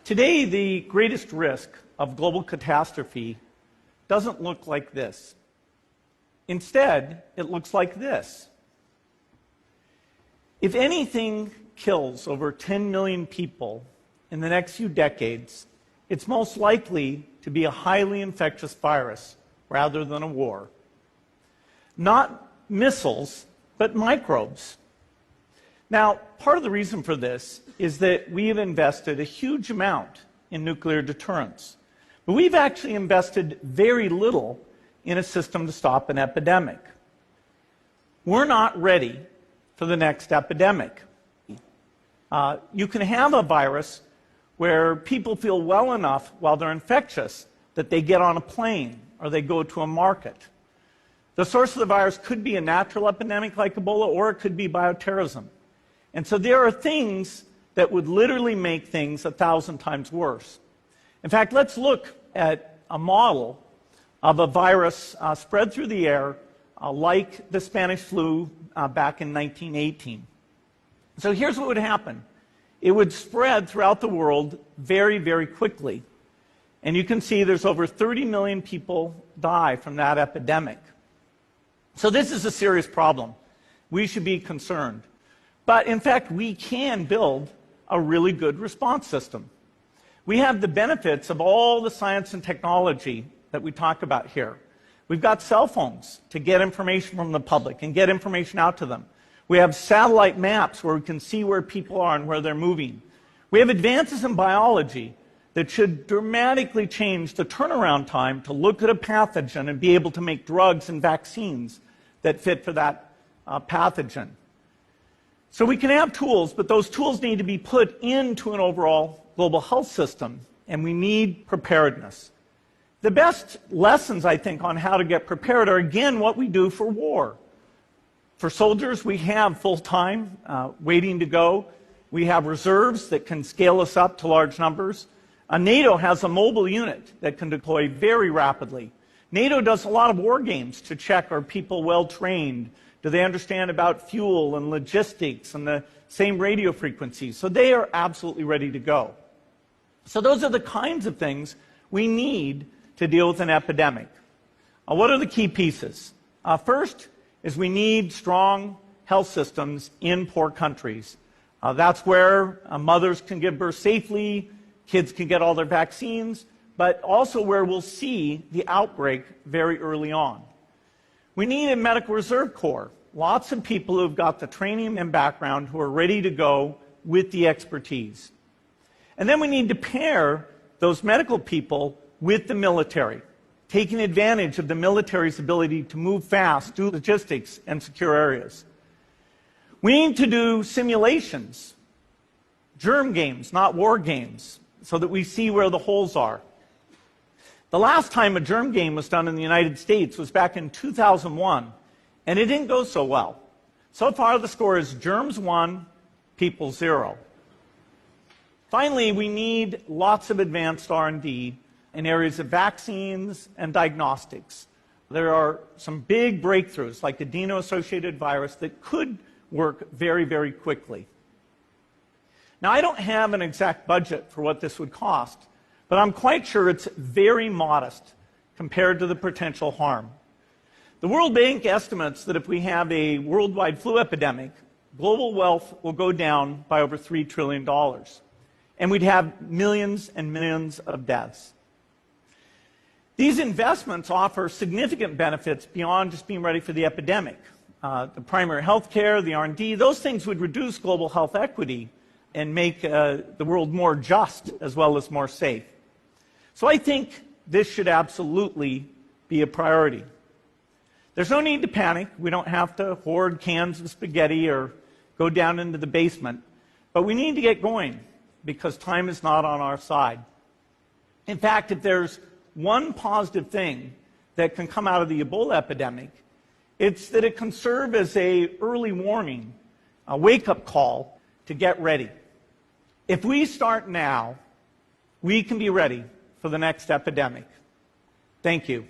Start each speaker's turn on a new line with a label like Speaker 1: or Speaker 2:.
Speaker 1: Today, the greatest risk of global catastrophe doesn't look like this. Instead, it looks like this. If anything kills over 10 million people in the next few decades, it's most likely to be a highly infectious virus rather than a war. Not missiles, but microbes. Now, part of the reason for this is that we have invested a huge amount in nuclear deterrence. But we've actually invested very little in a system to stop an epidemic. We're not ready for the next epidemic. You can have a virus where people feel well enough while they're infectious that they get on a plane or they go to a market. The source of the virus could be a natural epidemic like Ebola, or it could be bioterrorism. And so there are things that would literally make things 1,000 times worse. In fact, let's look at a model of a virus spread through the air like the Spanish flu back in 1918. So here's what would happen. It would spread throughout the world very, very quickly. And you can see there's over 30 million people die from that epidemic. So this is a serious problem. We should be concerned. But in fact, we can build a really good response system. We have the benefits of all the science and technology that we talk about here. We've got cell phones to get information from the public and get information out to them. We have satellite maps where we can see where people are and where they're moving. We have advances in biology that should dramatically change the turnaround time to look at a pathogen and be able to make drugs and vaccines that fit for that pathogen. So we can have tools, but those tools need to be put into an overall global health system, and we need preparedness. The best lessons, I think, on how to get prepared are, again, what we do for war. For soldiers, we have full-time waiting to go. We have reserves that can scale us up to large numbers. NATO has a mobile unit that can deploy very rapidly. NATO does a lot of war games to check, are people well-trained? Do they understand about fuel and logistics and the same radio frequencies? So they are absolutely ready to go. So those are the kinds of things we need to deal with an epidemic. What are the key pieces? First is we need strong health systems in poor countries. That's where mothers can give birth safely, kids can get all their vaccines, but also where we'll see the outbreak very early on. We need a medical reserve corps. Lots of people who've got the training and background who are ready to go with the expertise. And then we need to pair those medical people with the military, taking advantage of the military's ability to move fast, do logistics, and secure areas. We need to do simulations, germ games, not war games, so that we see where the holes are. The last time a germ game was done in the United States was back in 2001, and it didn't go so well. So far, the score is germs 1, people 0. Finally, we need lots of advanced R&D in areas of vaccines and diagnostics. There are some big breakthroughs, like adeno-associated virus, that could work very, very quickly. Now, I don't have an exact budget for what this would cost, but I'm quite sure it's very modest compared to the potential harm. The World Bank estimates that if we have a worldwide flu epidemic, global wealth will go down by over $3 trillion, and we'd have millions and millions of deaths. These investments offer significant benefits beyond just being ready for the epidemic. The primary health care, the R&D, those things would reduce global health equity and make the world more just as well as more safe. So I think this should absolutely be a priority. There's no need to panic. We don't have to hoard cans of spaghetti or go down into the basement. But we need to get going because time is not on our side. In fact, if there's one positive thing that can come out of the Ebola epidemic, it's that it can serve as an early warning, a wake-up call to get ready. If we start now, we can be ready for the next epidemic. Thank you.